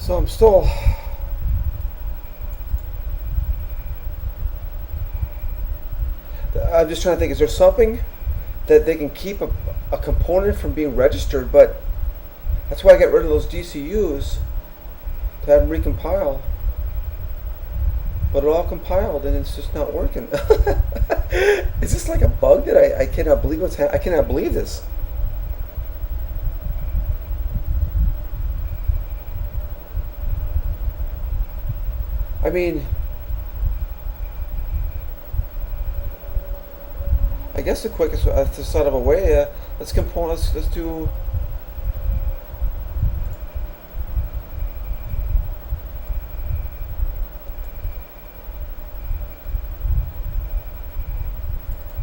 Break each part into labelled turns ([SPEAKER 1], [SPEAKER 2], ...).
[SPEAKER 1] So I'm still I'm just trying to think, is there something that they can keep a component from being registered? But that's why I get rid of those DCUs to have them recompile. But it all compiled and it's just not working. Is this like a bug that I cannot believe what's happening? I cannot believe this. I mean, I guess the quickest sort of a way. Let's do.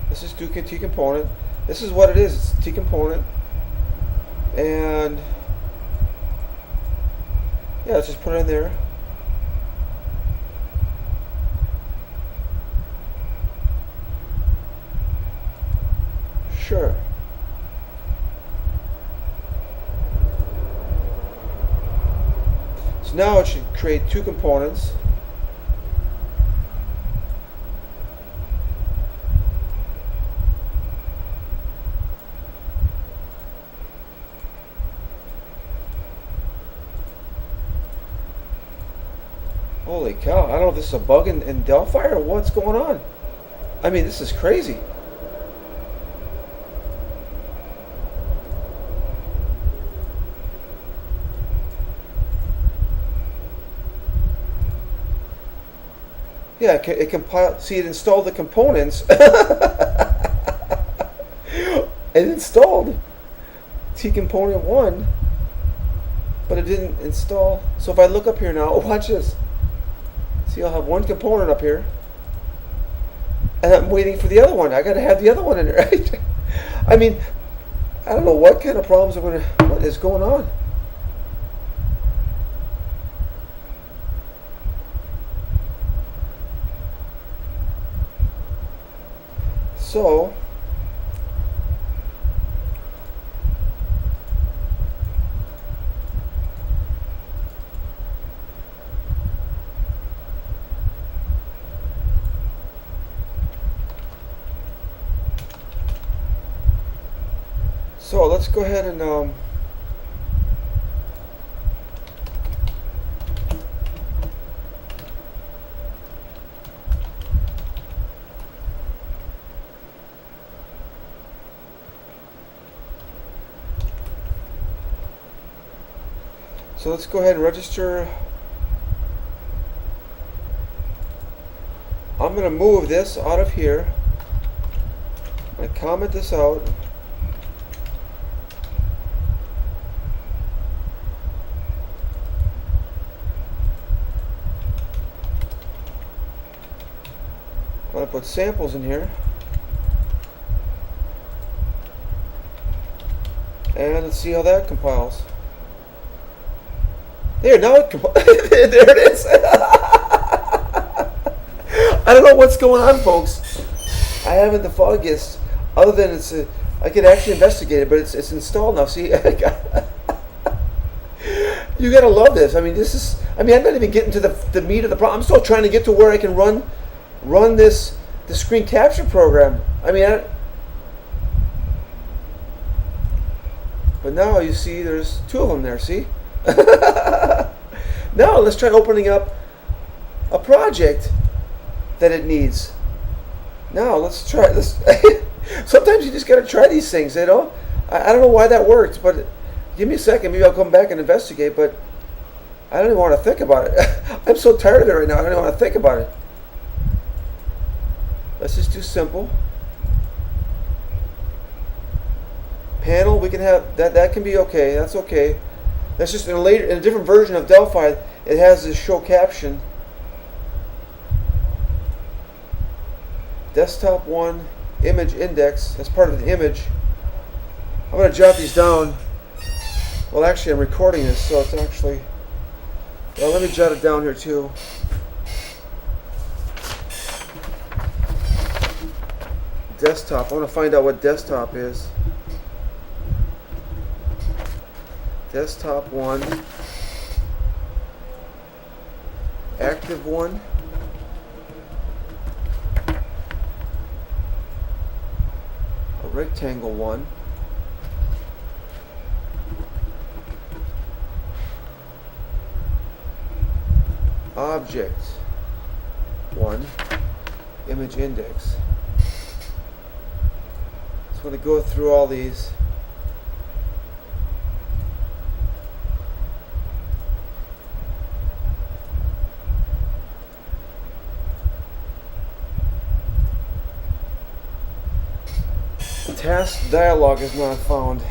[SPEAKER 1] Let's just do T component. This is what it is. It's T component, and yeah, let's just put it in there. Sure. So now it should create two components. Holy cow, I don't know if this is a bug in Delphi or what's going on. I mean, this is crazy. Yeah, it compiled. See, it installed the components. It installed T component 1, but it didn't install. So if I look up here now, watch this. See, I'll have one component up here, and I'm waiting for the other one. I got to have the other one in there, right? I mean, I don't know what kind of problems what is going on. So let's go ahead and so let's go ahead and register. I'm going to move this out of here. I'm going to comment this out. I'm going to put samples in here. And let's see how that compiles. There, now it there it is. I don't know what's going on, folks. I haven't the foggiest, other than I could actually investigate it, but it's installed now. See, you gotta love this. I mean, I'm not even getting to the meat of the problem. I'm still trying to get to where I can run the screen capture program. I mean, but now you see there's two of them there. See. Now let's try opening up a project that it needs. Now let's try this. Sometimes you just gotta try these things, you know. I don't know why that worked, but give me a second. Maybe I'll come back and investigate. But I don't even want to think about it. I'm so tired of it right now. I don't even want to think about it. Let's just do simple. Panel, we can have that. That can be okay. That's okay. That's just in a different version of Delphi. It has this show caption. Desktop 1 image index. That's part of the image. I'm going to jot these down. Well, actually, I'm recording this, so it's actually. Well, let me jot it down here too. Desktop. I want to find out what desktop is. Desktop 1 -1. A rectangle 1. Object 1. Image index. So I'm going to go through all these. Task dialog is not found.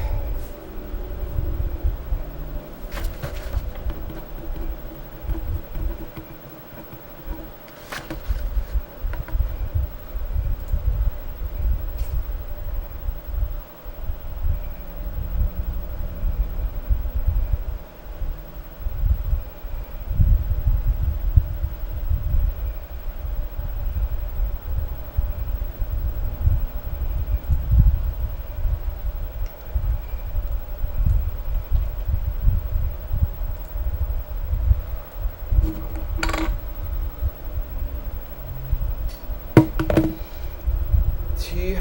[SPEAKER 1] T.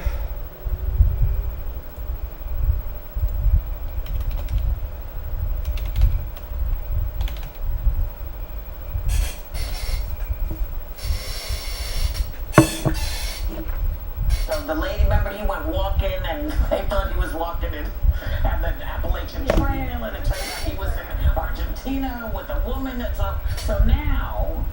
[SPEAKER 2] So the lady, remember, he went walking and they thought he was walking in at the Appalachian Trail, and it turned out he was in Argentina with a woman that's up. So now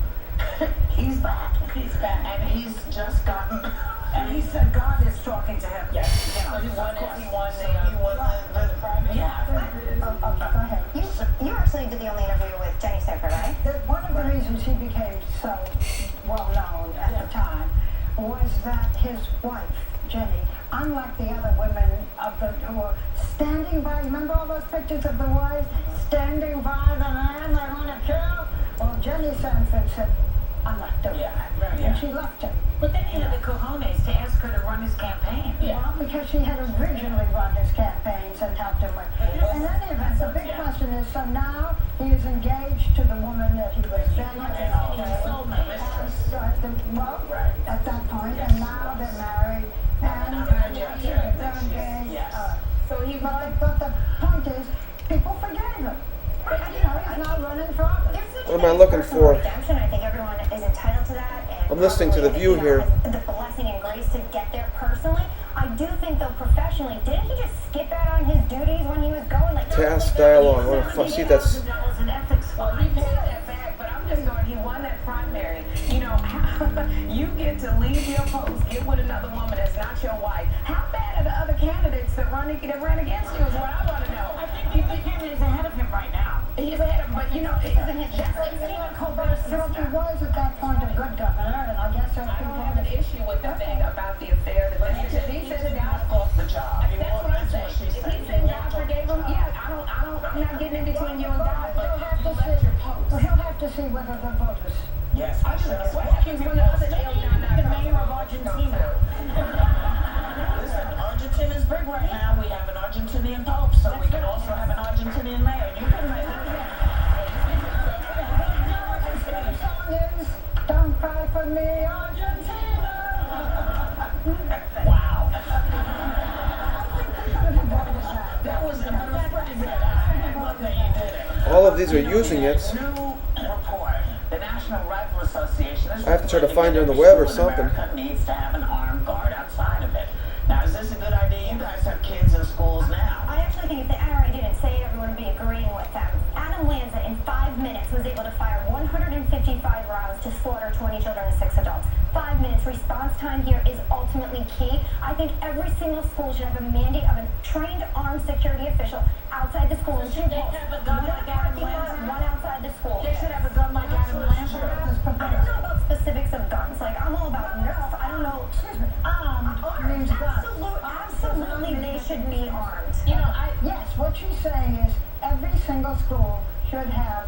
[SPEAKER 2] he's back. He's back. And he's just gotten. And he said God is talking to him. Yes. So he won the primary. Yeah.
[SPEAKER 3] Okay, go ahead. You actually did the only interview with Jenny Sanford, right?
[SPEAKER 4] One of the reasons he became so well known at the time was that his wife, Jenny, unlike the other women who were standing by, remember all those pictures of the wives standing by the man they want to kill? Well, Jenny Sanford said, I'm not doing that. And she left him.
[SPEAKER 2] But then he had the cojones to ask her to run his campaign.
[SPEAKER 4] Well, because she had originally run his campaigns and helped him with. In any event, the big question is, so now he is engaged to the woman that he was then and all that. Well, at that point, and now they're married, and they're engaged. But the point is, people forgave him. He's not running for office.
[SPEAKER 1] What am I looking for?
[SPEAKER 3] Redemption. I think everyone is entitled to that. And
[SPEAKER 1] I'm listening to the view here.
[SPEAKER 3] The blessing and grace to get there personally. I do think, though, professionally, didn't he just skip out on his duties when he was going? Like
[SPEAKER 1] Task dialog. I want to see if that's.
[SPEAKER 2] An ethics fine. He paid that back, but I'm just going. He won that primary. You know, you get to leave your post, get with another woman that's not your wife. How bad are the other candidates that ran against you? Is what I want to know. I think the other candidate is ahead of him right now. He's ahead of him, but you know, it isn't his. That's like Stephen Colbert's
[SPEAKER 4] Well,
[SPEAKER 2] sister.
[SPEAKER 4] he was at that point a good governor, and I guess
[SPEAKER 2] I don't have an issue with the thing about the affair. But he said God off the job.
[SPEAKER 3] That's what I'm saying. If he said God forgave him, yeah, I'm not getting in between you and God, but
[SPEAKER 4] he'll have to see whether the voters.
[SPEAKER 2] yes, I just he's one of the other the mayor of Argentina. Listen, Argentina is big right now. We have an Argentinian pope, so we can also have an Argentinian mayor. You can make
[SPEAKER 4] The song is Don't Cry for Me, Argentina.
[SPEAKER 2] wow.
[SPEAKER 4] That
[SPEAKER 2] was pretty good. I love that you did it.
[SPEAKER 1] All of these are using it.
[SPEAKER 2] New report. The National Rifle Association.
[SPEAKER 1] I have to try to find it on the web or something.
[SPEAKER 2] America needs to have an armed guard outside of it. Now, is this a good idea? You guys have kids in schools now.
[SPEAKER 3] I actually think if the NRA didn't say it, everyone would be agreeing with them. Adam Lanza, in 5 minutes, was able to fire 155 rounds to slaughter 20 children and 6 adults. 5 minutes. Response time here is ultimately key. I think every single school should have a mandate of a trained armed security official outside the school in 2
[SPEAKER 2] Should they
[SPEAKER 3] posts.
[SPEAKER 2] have a gun
[SPEAKER 3] One
[SPEAKER 2] like Adam Lanza?
[SPEAKER 3] one outside the school.
[SPEAKER 2] They should have a gun like Adam Lanza.
[SPEAKER 3] I don't know about specifics of guns. Like, I'm all about Nerf. I don't know.
[SPEAKER 4] Excuse me. Means guns.
[SPEAKER 3] Absolutely, they should be armed.
[SPEAKER 2] You know,
[SPEAKER 4] Yes, what she's saying is every single school should have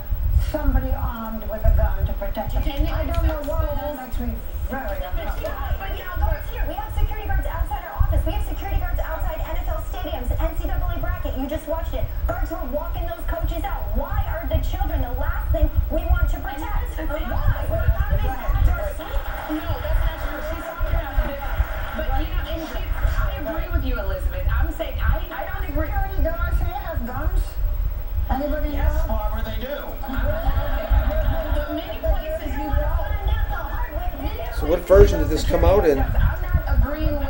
[SPEAKER 4] somebody armed with a gun to protect them. I don't know why that makes me very uncomfortable.
[SPEAKER 3] But you know, guards here. We have security guards outside our office. We have security guards outside NFL stadiums, NCAA bracket. You just watched it. Guards were walking those coaches out. Why are the children the last thing we want to protect? Why?
[SPEAKER 1] version did this come out in?
[SPEAKER 2] I'm not agreeing with.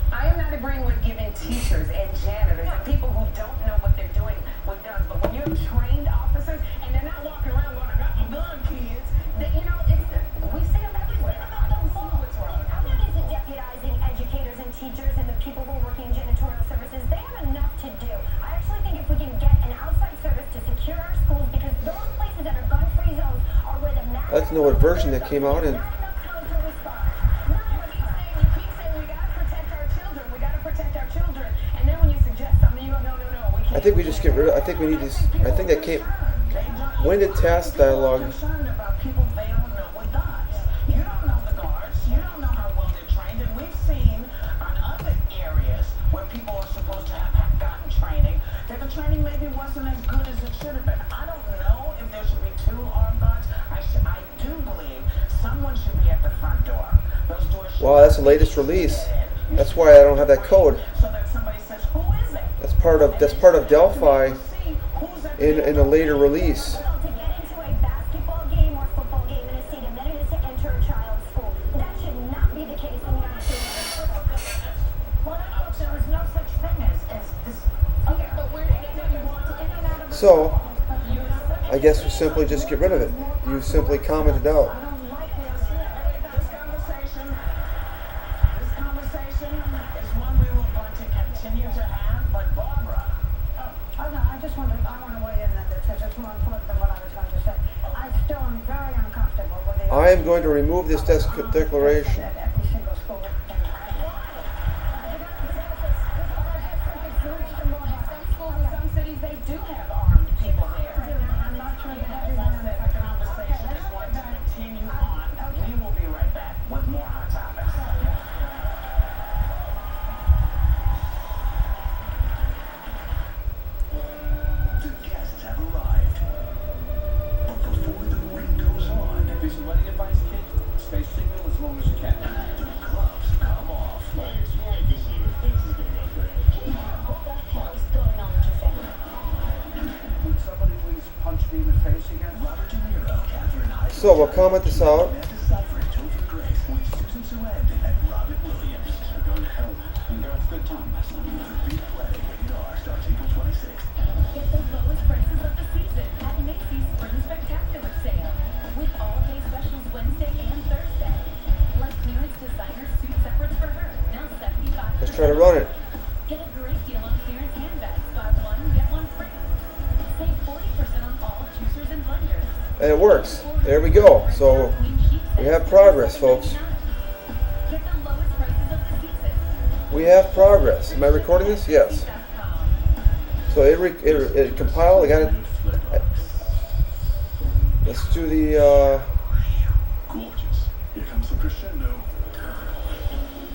[SPEAKER 2] I am not agreeing with giving teachers and janitors and people who don't know what they're doing with guns. But when you're trained officers and they're not walking around going, "I got my gun, kids," that we see them everywhere. I don't see what's wrong.
[SPEAKER 3] I'm not into deputizing educators and teachers and the people who are working in janitorial services. They have enough to do. I actually think if we can get an outside service to secure our schools, because those places that are gun-free zones are where the mass.
[SPEAKER 1] I'd like to know what version that came out in. I think we just get rid of. I think we need this. I think that came. When did task dialogue?
[SPEAKER 2] Concerned about people they don't know with guns. You don't know the guards. You don't know how well they're trained. And we've seen on other areas where people are supposed to have gotten training that the training maybe wasn't as good as it should have been. I don't know if there should be 2 armed guards. I do believe someone should be at the front door. Those doors should.
[SPEAKER 1] Wow, that's the latest release. That's why I don't have that code.
[SPEAKER 2] So that somebody says, "Who is it?"
[SPEAKER 1] That's part of Delphi in a later release.
[SPEAKER 3] To get into a basketball game or football game in a state and then it is to enter a child's school. That should not be the case in the United States.
[SPEAKER 2] Well, I thought there was no such thing as this. Okay, but where did you want to in and out of the
[SPEAKER 1] So, I guess we simply just get rid of it. You simply comment it out.
[SPEAKER 2] This conversation is one we will want to continue to have, but Barbara.
[SPEAKER 4] I want to weigh in on this. It's more important than what I was going to say. I still am very uncomfortable with the.
[SPEAKER 1] I am going to remove this declaration.
[SPEAKER 4] At every single school.
[SPEAKER 2] Some schools in some cities, they do have armed people there.
[SPEAKER 4] I'm not sure that everyone in
[SPEAKER 2] The conversation is going to continue on. We will be right back with more hot topics.
[SPEAKER 5] The guests have arrived. But before the ring goes on,
[SPEAKER 6] This is wedding advice, kid. Stay single as long as you can.
[SPEAKER 5] the gloves come off.
[SPEAKER 3] What the hell is going on with your family?
[SPEAKER 6] Would somebody please punch me in the face again?
[SPEAKER 5] Robert De Niro, Catherine Heigl,
[SPEAKER 1] So we'll comment this out.
[SPEAKER 5] Amanda Seyfried, Topher Grace, with Susan Sarandon and Robin Williams.
[SPEAKER 6] We're going to hell. We got a good time last night.
[SPEAKER 5] The Big Wedding, rated R, starts April 26th.
[SPEAKER 7] Get the lowest prices of the season at Macy's Spring Spectacular Sale. With all-day specials Wednesday and Thursday. Like clearance designer suit separates for her, now 75%.
[SPEAKER 1] Let's try to run it.
[SPEAKER 7] Get a great deal on clearance handbags. Buy one, get one free. Save 40% on all juicers and blenders.
[SPEAKER 1] And it works. There we go. So we have progress, folks.
[SPEAKER 7] Get the lowest prices of the season.
[SPEAKER 1] We have progress. Am I recording this? Yes. So it compiled. I got it. Let's do the.
[SPEAKER 5] Gorgeous. Here comes the crescendo.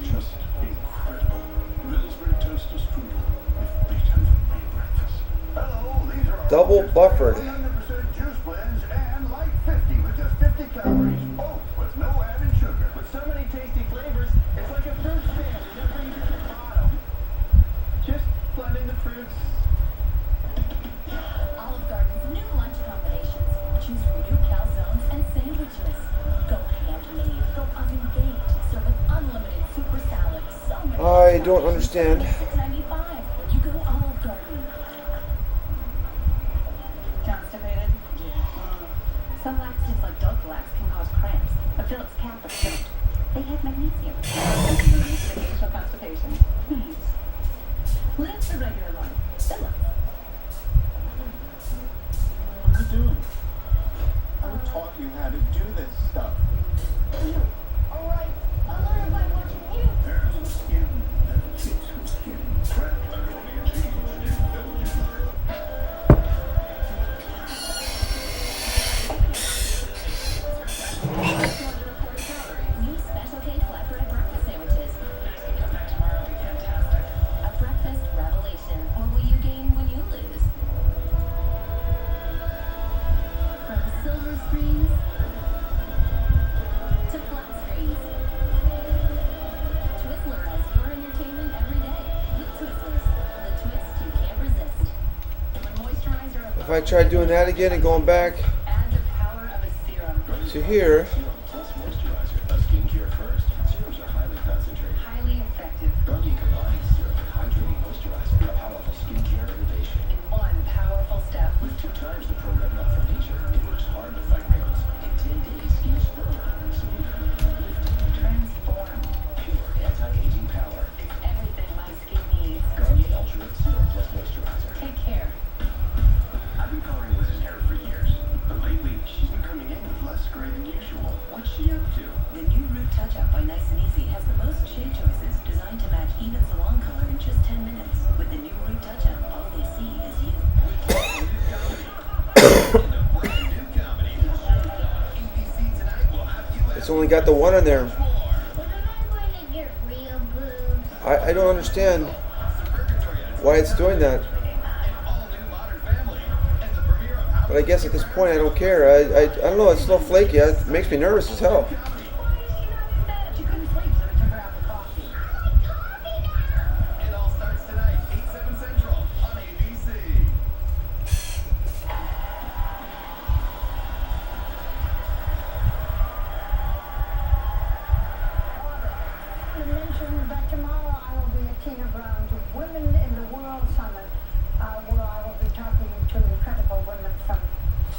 [SPEAKER 5] Just incredible. Pillsbury toaster strudel with Beethoven made breakfast. Hello, these are
[SPEAKER 1] Double buffered.
[SPEAKER 5] 100% juice blends and light 50 with just 50 calories. Oh, with no added sugar.
[SPEAKER 2] With so many tasty flavors, it's like a fruit stand in every bottle. Just blending the fruits.
[SPEAKER 7] Olive Garden's new lunch combinations. Choose from new calzones and sandwiches. Go handmade, go oven-baked, serve with unlimited super salads. So many
[SPEAKER 1] I don't understand.
[SPEAKER 7] $6.95 when you go Olive Garden.
[SPEAKER 8] Constipated? Some laxatives like Dulcolax can cause cramps, but Phillips Catholic don't. They have magnesium. Occasional constipation. Please. Live the regular life. Phillips.
[SPEAKER 6] What are you doing? I taught you how to do this stuff.
[SPEAKER 3] Alright, I'll learn by watching you.
[SPEAKER 5] There's skin that fits with skin. Kraft macaroni and cheese.
[SPEAKER 7] New Special K flatbread breakfast sandwiches.
[SPEAKER 2] Come back tomorrow, it'll be fantastic.
[SPEAKER 7] A breakfast revelation. Or will you gain when you lose? From silver screens to flat screens. Twizzler as your entertainment every day. With Twizzlers, the twist you can't resist. When moisturizer
[SPEAKER 1] If I try doing that again and going back
[SPEAKER 7] add the power of a serum.
[SPEAKER 1] to here,
[SPEAKER 5] Serum Plus Moisturizer, a skincare first.
[SPEAKER 1] only got the 1 in there.
[SPEAKER 9] When am I going to get real boobs?
[SPEAKER 1] I don't understand why it's doing that. But I guess at this point I don't care. I don't know, it's a little flaky. It makes me nervous as hell.
[SPEAKER 8] She couldn't sleep, so we took her out for coffee.
[SPEAKER 6] It all starts tonight, 8/7 Central on ABC.
[SPEAKER 4] You mentioned that tomorrow I will be at Tina Brown's Women in the World Summit, where I will be talking to incredible women from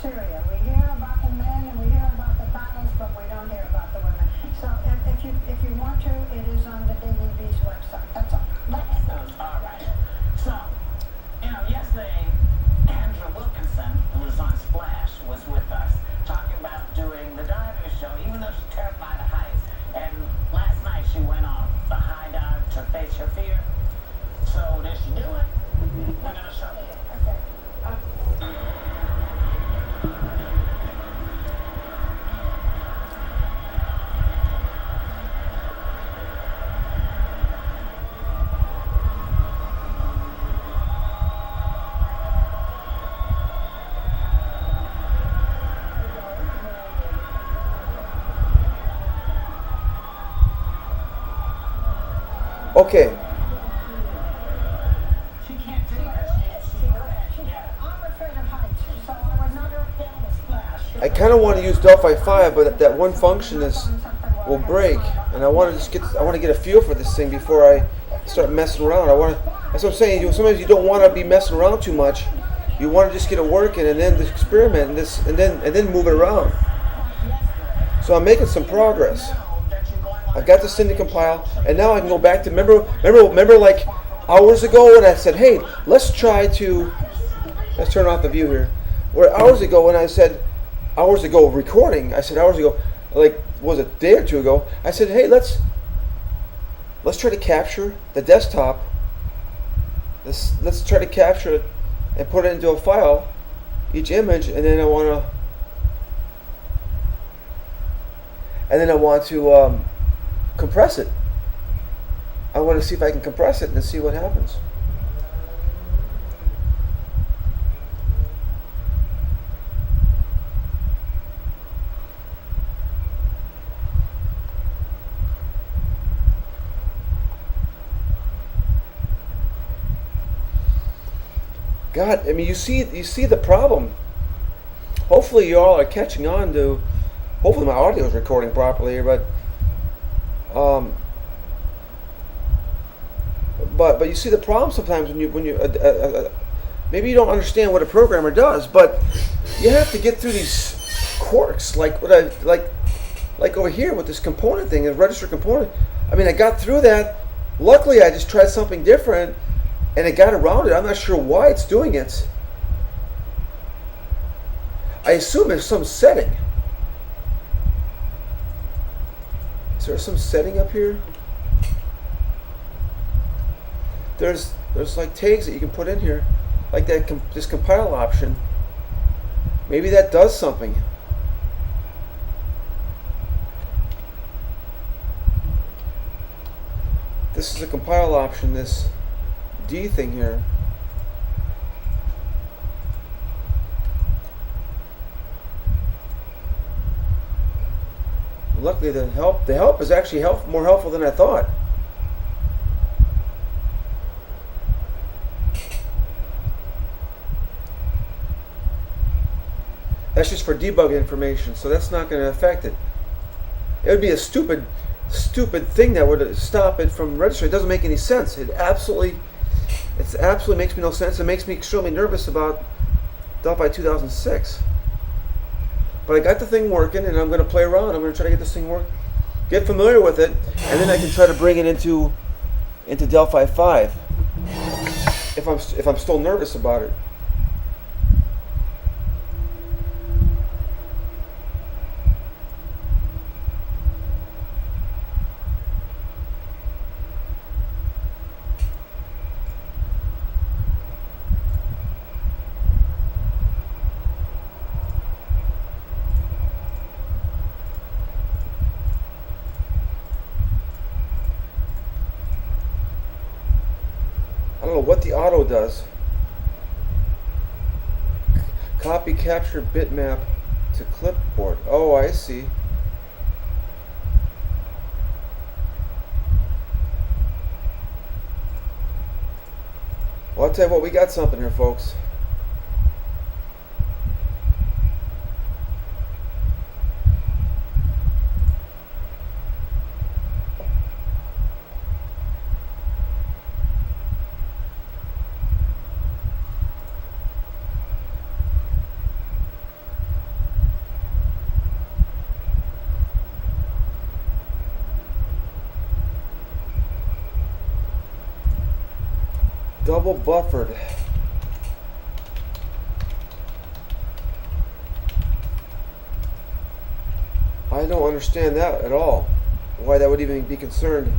[SPEAKER 4] Syria. We hear about the men and we hear about the battles, but we don't hear about the women. So if you want to, it is on the Daily Beast website. That's all.
[SPEAKER 2] All right. So, yesterday, Andrew Wilkinson, who was on Splash, was with us talking about doing the diving show, even though she's terrified of heights. And last night she went off the high dive to face her fear. So did she do it? We're gonna show you.
[SPEAKER 1] Okay.
[SPEAKER 2] She can't do it.
[SPEAKER 4] I'm afraid of heights, so I would not have done the splash.
[SPEAKER 1] I kind of want to use Delphi 5, but that one function will break, and I want to get a feel for this thing before I start messing around. That's what I'm saying. Sometimes you don't want to be messing around too much. You want to just get it working and then experiment and then move it around. So I'm making some progress. I've got this thing to compile, and now I can go back to remember like hours ago when I said, hey, let's turn off the view here. Where hours ago recording, I said hours ago, like was it a day or two ago, I said, hey, let's try to capture the desktop. Let's try to capture it and put it into a file, each image, and then I want to compress it. I want to see if I can compress it and see what happens. God, I mean, you see the problem. Hopefully you all are catching on to. Hopefully my audio is recording properly here, but you see the problem sometimes when you maybe you don't understand what a programmer does, but you have to get through these quirks like over here with this component thing, a register component. I mean, I got through that. Luckily, I just tried something different, and it got around it. I'm not sure why it's doing it. I assume there's some setting. Is there some setting up here? There's like tags that you can put in here, like that this compile option. Maybe that does something. This is a compile option, this D thing here. Luckily the help is actually more helpful than I thought. That's just for debug information, so that's not going to affect it. It would be a stupid thing that would stop it from registering. It doesn't make any sense. It absolutely makes me no sense. It makes me extremely nervous about Delphi 2006. But I got the thing working, and I'm going to play around. I'm going to try to get this thing work, get familiar with it, and then I can try to bring it into Delphi 5 if I'm still nervous about it. what the auto does. Copy capture bitmap to clipboard. Oh, I see. Well, I'll tell you what, we got something here, folks. Double buffered. I don't understand that at all. Why that would even be concerned.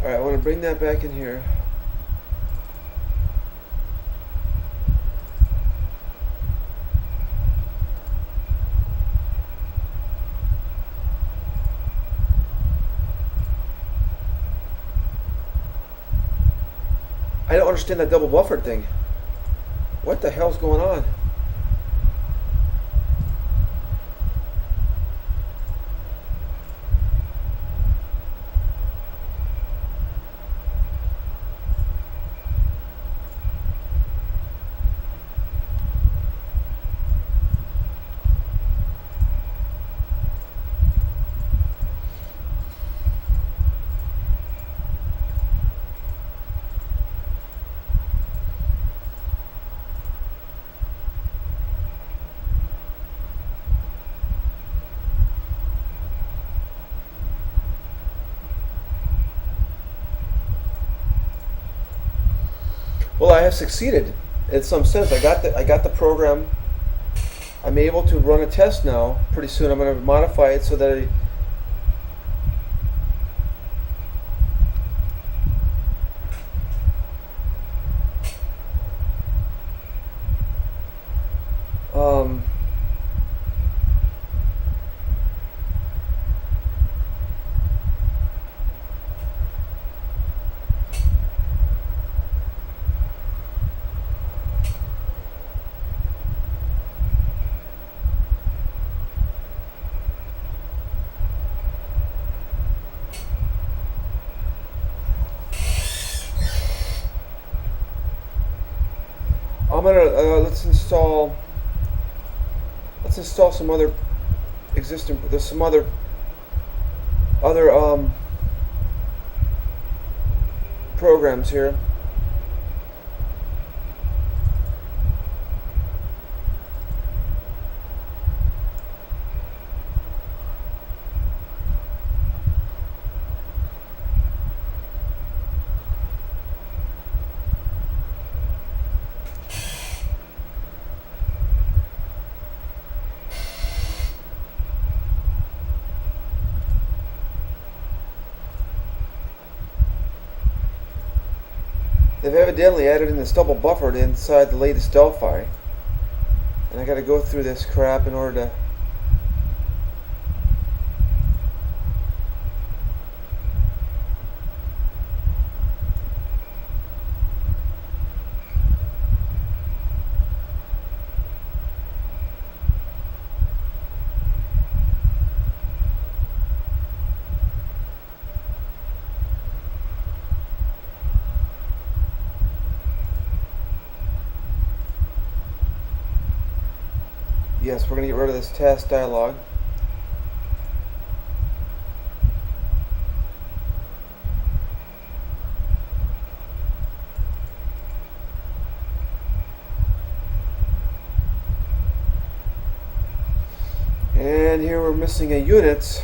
[SPEAKER 1] Alright, I want to bring that back in here. I don't understand that double buffered thing. What the hell's going on? Well, I have succeeded in some sense. I got the program. I'm able to run a test now. Pretty soon I'm going to modify it so that I'm gonna let's install some other existing. There's some other programs here. They've evidently added in this double buffered inside the latest Delphi. And I gotta go through this crap in order to Yes, we're going to get rid of this task dialog. And here we're missing a unit.